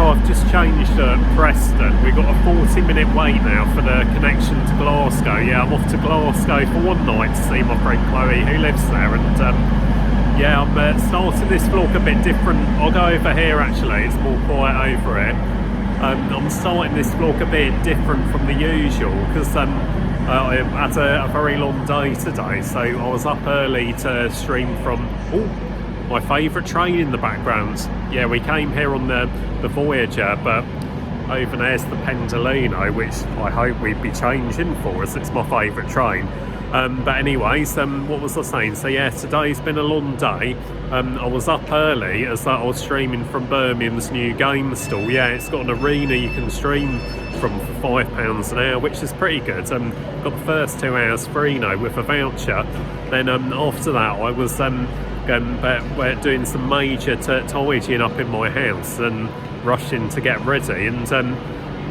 now I've just changed at Preston. We've got a 40-minute wait now for the connection to Glasgow. Yeah, I'm off to Glasgow for one night to see my friend Chloe who lives there, and yeah, I'm starting this vlog a bit different. I'll go over here actually, it's more quiet over here. I'm starting this vlog a bit different from the usual because I had a very long day today, so I was up early to stream from my favourite train in the background. Yeah, we came here on the Voyager, but over there's the Pendolino, which I hope we'd be changing for us. It's my favourite train. But anyways, what was I saying? So yeah, today's been a long day. I was up early as I was streaming from Birmingham's new game stall. Yeah, it's got an arena you can stream from for £5 an hour, which is pretty good. Got the first 2 hours free now with a voucher. Then after that I was we're doing some major tidying up in my house and rushing to get ready, and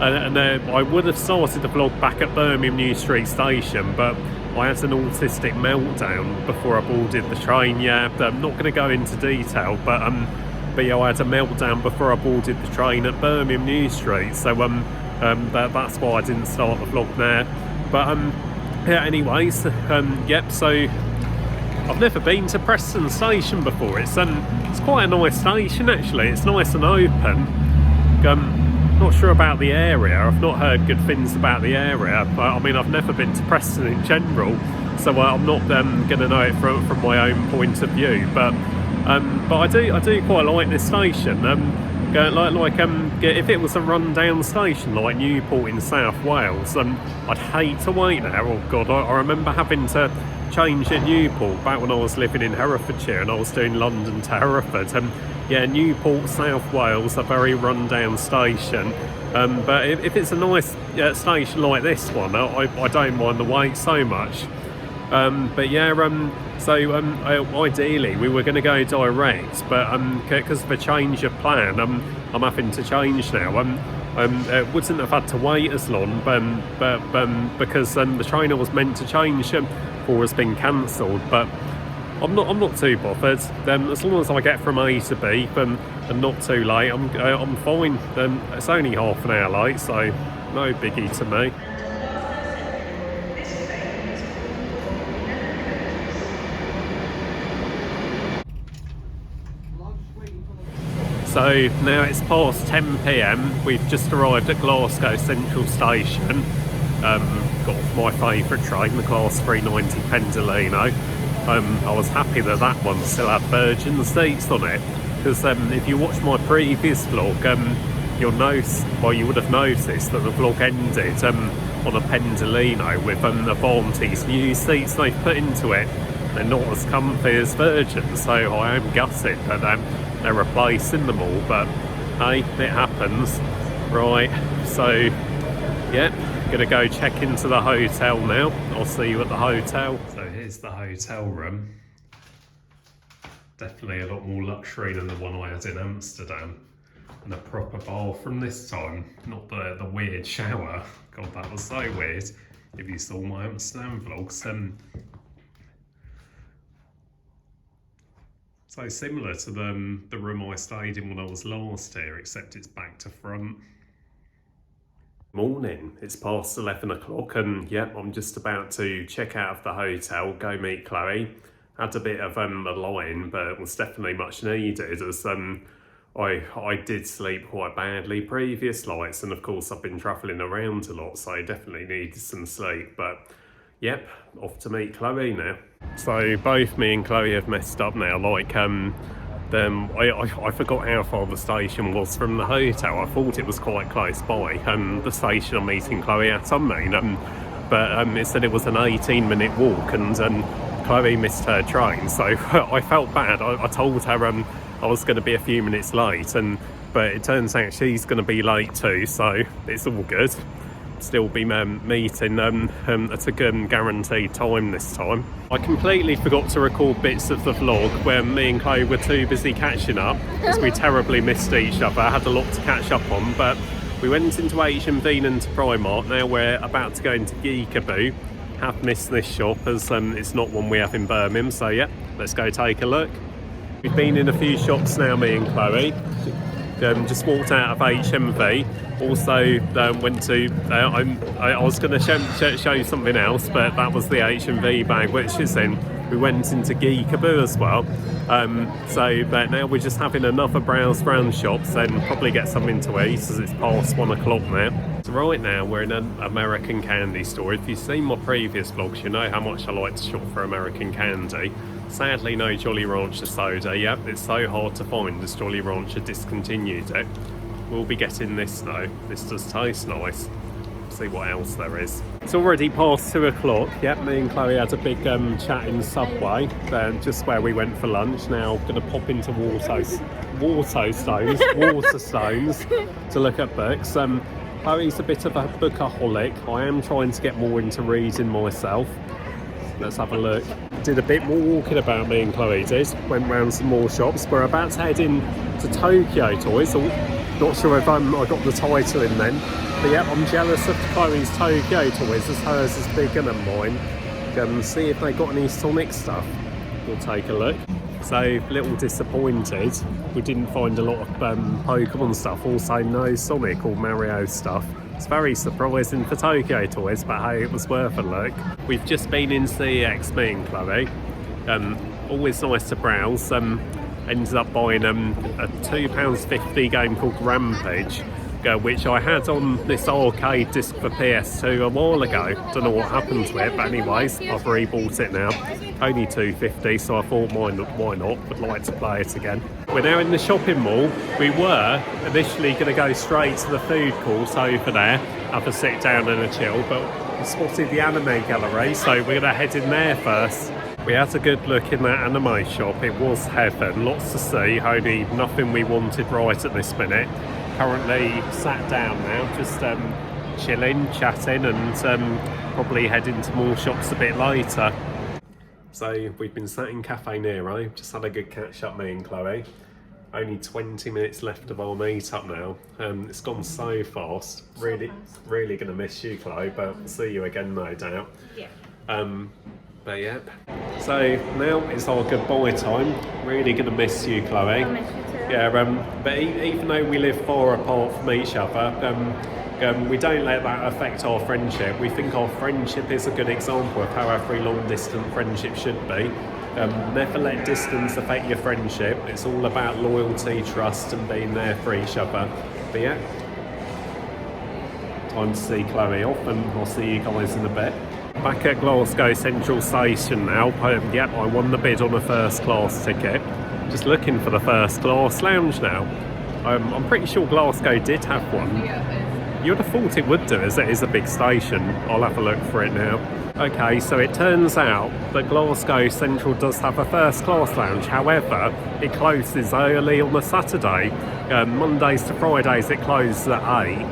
I would have started the vlog back at Birmingham New Street Station, but I had an autistic meltdown before I boarded the train. Yeah, I'm not going to go into detail, but yeah, I had a meltdown before I boarded the train at Birmingham New Street, so that's why I didn't start the vlog there. But yeah, anyways, yep, so I've never been to Preston Station before. It's quite a nice station actually. It's nice and open. Not sure about the area. I've not heard good things about the area, but I mean I've never been to Preston in general, so I'm not going to know it from my own point of view. But I do quite like this station. If it was a rundown station like Newport in South Wales, I'd hate to wait there. Oh god, I remember having to change at Newport back when I was living in Herefordshire and I was doing London to Hereford. Yeah, Newport, South Wales, a very rundown station. But if it's a nice station like this one, I don't mind the wait so much. But yeah, ideally we were going to go direct, but because of a change of plan, I'm having to change now. Wouldn't have had to wait as long, but because the train I was meant to change for has been cancelled. But I'm not too bothered. As long as I get from A to B and not too late, I'm fine. It's only half an hour late, so no biggie to me. So now it's past 10 PM. We've just arrived at Glasgow Central Station. Got off my favourite train, the Class 390 Pendolino. I was happy that one still had Virgin seats on it, because if you watch my previous vlog, you'll notice, well, you would have noticed that the vlog ended on a Pendolino with Avanti's new seats they've put into it. They're not as comfy as Virgin, so I am gutted that they're replacing them all, but hey, it happens. Right, so yeah, gonna go check into the hotel now. I'll see you at the hotel. So here's the hotel room. Definitely a lot more luxury than the one I had in Amsterdam, and a proper bathroom this time, not the weird shower. God, that was so weird. If you saw my Amsterdam vlogs, so similar to the room I stayed in when I was last here, except it's back to front. Morning, it's past 11 o'clock and yep, I'm just about to check out of the hotel, go meet Chloe. Had a bit of a line, but it was definitely much needed, as I did sleep quite badly previous nights, and of course I've been travelling around a lot, so I definitely needed some sleep. But yep, off to meet Chloe now. So both me and Chloe have messed up now. Like I forgot how far the station was from the hotel. I thought it was quite close by. The station I'm meeting Chloe at, but it said it was an 18-minute walk, and Chloe missed her train, so I felt bad. I told her I was going to be a few minutes late, but it turns out she's going to be late too, so it's all good. Still be meeting at a guaranteed time this time. I completely forgot to record bits of the vlog where me and Chloe were too busy catching up, because we terribly missed each other. I had a lot to catch up on, but we went into H&V and to Primark. Now we're about to go into Geekaboo. Have missed this shop as it's not one we have in Birmingham, so yeah, let's go take a look. We've been in a few shops now, me and Chloe. Just walked out of HMV. Also went to, I was going to show you something else, but that was the HMV bag, which is then we went into Geekaboo as well. But now we're just having another browse around shops and probably get something to eat as it's past 1 o'clock now. So right now we're in an American candy store. If you've seen my previous vlogs, you know how much I like to shop for American candy. Sadly, no Jolly Rancher soda. Yep, it's so hard to find as Jolly Rancher discontinued it. We'll be getting this though. This does taste nice. See what else there is. It's already past 2 o'clock. Yep, me and Chloe had a big chat in Subway, just where we went for lunch. Now going to pop into Waterstones to look at books. Chloe's a bit of a bookaholic. I am trying to get more into reading myself. Let's have a look. Did a bit more walking about, me and Chloe did. Went round some more shops. We're about to head in to Tokyo Toys. Not sure if I got the title in then. But yeah, I'm jealous of Chloe's Tokyo Toys as hers is bigger than mine. See if they got any Sonic stuff. We'll take a look. So, a little disappointed. We didn't find a lot of Pokemon stuff. Also, no Sonic or Mario stuff. It's very surprising for Tokyo Toys, but hey, it was worth a look. We've just been in CEX, me and Chloe. Always nice to browse. Ended up buying a £2.50 game called Rampage, which I had on this arcade disc for PS2 a while ago. Don't know what happened to it, but anyways, I've rebought it now. Only £2.50, so I thought why not, would like to play it again. We're now in the shopping mall. We were initially going to go straight to the food court over there, have a sit down and a chill, but we spotted the anime gallery, so we're going to head in there first. We had a good look in that anime shop. It was heaven, lots to see, only nothing we wanted right at this minute. Currently sat down now, just chilling, chatting, and probably heading to more shops a bit later. So we've been sat in Cafe Nero, just had a good catch up, me and Chloe. Only 20 minutes left of our meet up now. It's gone so fast. Really going to miss you, Chloe, but see you again, no doubt. Yeah. But yeah. So now it's our goodbye time. Really going to miss you, Chloe. I miss you too. Yeah. But even though we live far apart from each other, we don't let that affect our friendship. We think our friendship is a good example of how every long-distance friendship should be. Never let distance affect your friendship. It's all about loyalty, trust, and being there for each other. But yeah, time to see Chloe off, and I'll see you guys in a bit. Back at Glasgow Central Station now. Yep, I won the bid on a first class ticket. Just looking for the first class lounge now. I'm pretty sure Glasgow did have one. You'd have thought it would do, as it is a big station. I'll have a look for it now. Okay, so it turns out that Glasgow Central does have a first class lounge. However, it closes early on a Saturday. Mondays to Fridays it closes at 8.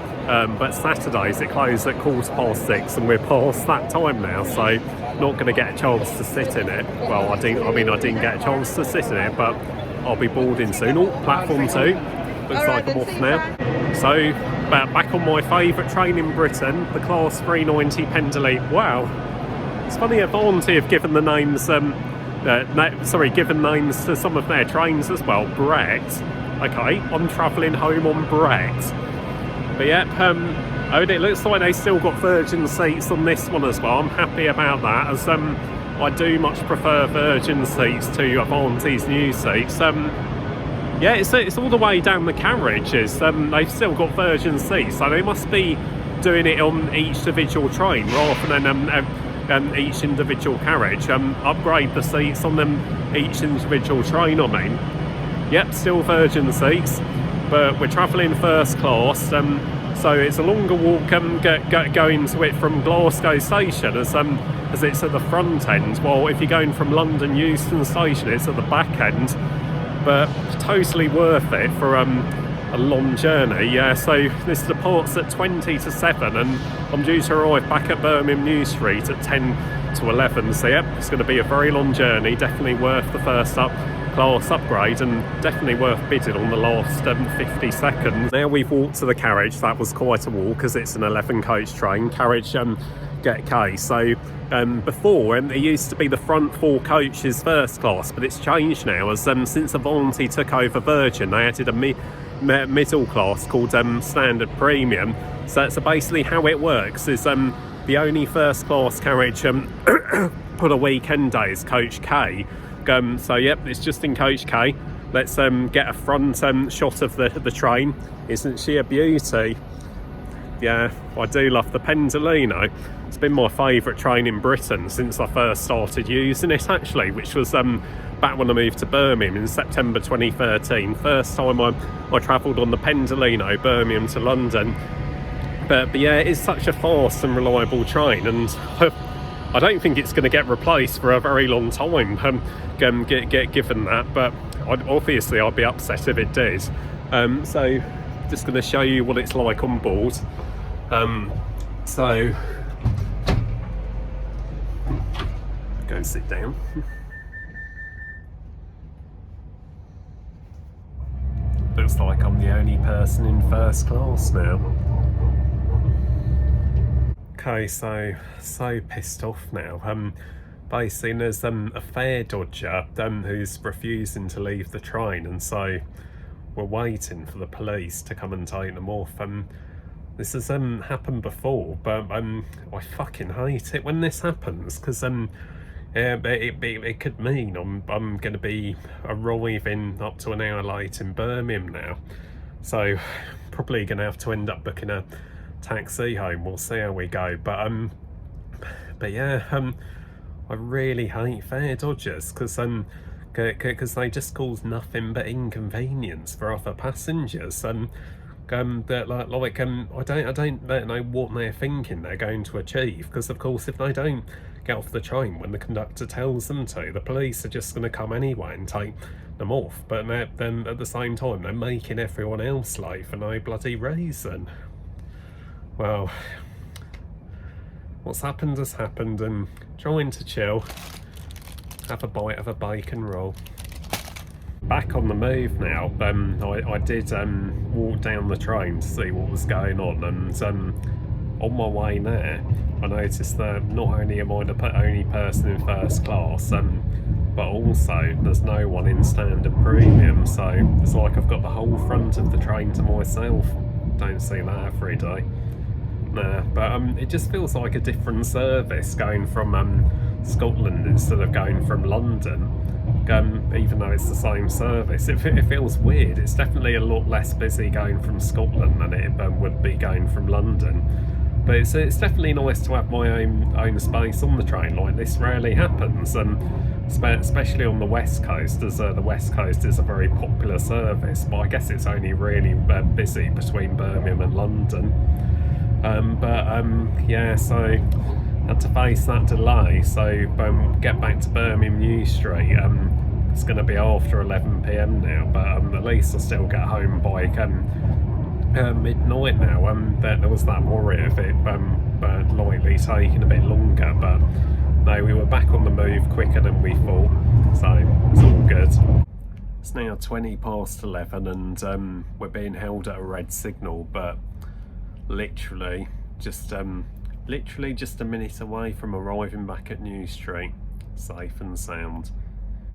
But Saturdays it closes at 6:15, and we're past that time now, so not going to get a chance to sit in it. Well, I didn't get a chance to sit in it, but I'll be boarding soon. Oh, platform 2. Looks like I'm off now. So, back on my favourite train in Britain, the Class 390 Pendulum. Wow, it's funny Avanti have given the names, given names to some of their trains as well. Brett. Okay, I'm travelling home on Brett. But yeah, it looks like they still got Virgin seats on this one as well. I'm happy about that, as I do much prefer Virgin seats to Avanti's new seats. Yeah, it's all the way down the carriages. They've still got Virgin seats, so they must be doing it on each individual train rather than each individual carriage. Upgrade the seats on them each individual train, I mean. Yep, still Virgin seats, but we're travelling first class, so it's a longer walk going to it from Glasgow Station, as it's at the front end, while if you're going from London Euston Station, it's at the back end. But totally worth it for a long journey. Yeah, so this departs at 20 to 7, and I'm due to arrive back at Birmingham New Street at 10 to 11. So yeah, it's going to be a very long journey. Definitely worth the first class upgrade, and definitely worth bidding on the last 50 seconds. Now we've walked to the carriage. That was quite a walk, as it's an 11 coach train. Carriage get K. So before, it used to be the front 4 coaches first class, but it's changed now, as since Avanti took over Virgin, they added a middle class called Standard Premium. So basically how it works is the only first class carriage for the weekend day is Coach K. So yep, it's just in Coach K. Let's get a front shot of the train. Isn't she a beauty? Yeah, I do love the Pendolino. It's been my favourite train in Britain since I first started using it, actually, which was back when I moved to Birmingham in September 2013. First time I travelled on the Pendolino, Birmingham to London. But yeah, it is such a fast and reliable train, and I don't think it's going to get replaced for a very long time, given that, but obviously I'd be upset if it did. So just going to show you what it's like on board. So go and sit down. Looks like I'm the only person in first class now. Okay, so pissed off now. Basically there's a fare dodger who's refusing to leave the train, and so we're waiting for the police to come and take them off. This has happened before, but I fucking hate it when this happens, because it could mean I'm going to be arriving up to an hour late in Birmingham now. So probably going to have to end up booking a taxi home. We'll see how we go. But yeah, I really hate fare dodgers, because they just cause nothing but inconvenience for other passengers. I don't know what they're thinking they're going to achieve, because of course if they don't get off the train when the conductor tells them to, the police are just going to come anyway and take them off. But then at the same time they're making everyone else late for no bloody reason. Well, what's happened has happened, and trying to chill, have a bite of a bacon roll. Back on the move now. I did walk down the train to see what was going on, and on my way there I noticed that not only am I the only person in first class, but also there's no one in Standard Premium, so it's like I've got the whole front of the train to myself. Don't see that every day. Nah, but it just feels like a different service going from Scotland instead of going from London. Even though it's the same service, it feels weird. It's definitely a lot less busy going from Scotland than it would be going from London. But it's definitely nice to have my own space on the train. Like, this rarely happens, especially on the West Coast, as the West Coast is a very popular service. But I guess it's only really busy between Birmingham and London. Yeah, so had to face that delay. So get back to Birmingham New Street. It's going to be after 11 PM now, but at least I'll still get home by midnight now. There was that worry of it likely taking a bit longer, but no, we were back on the move quicker than we thought, so it's all good. It's now 20 past 11 and we're being held at a red signal, but literally just a minute away from arriving back at New Street, safe and sound.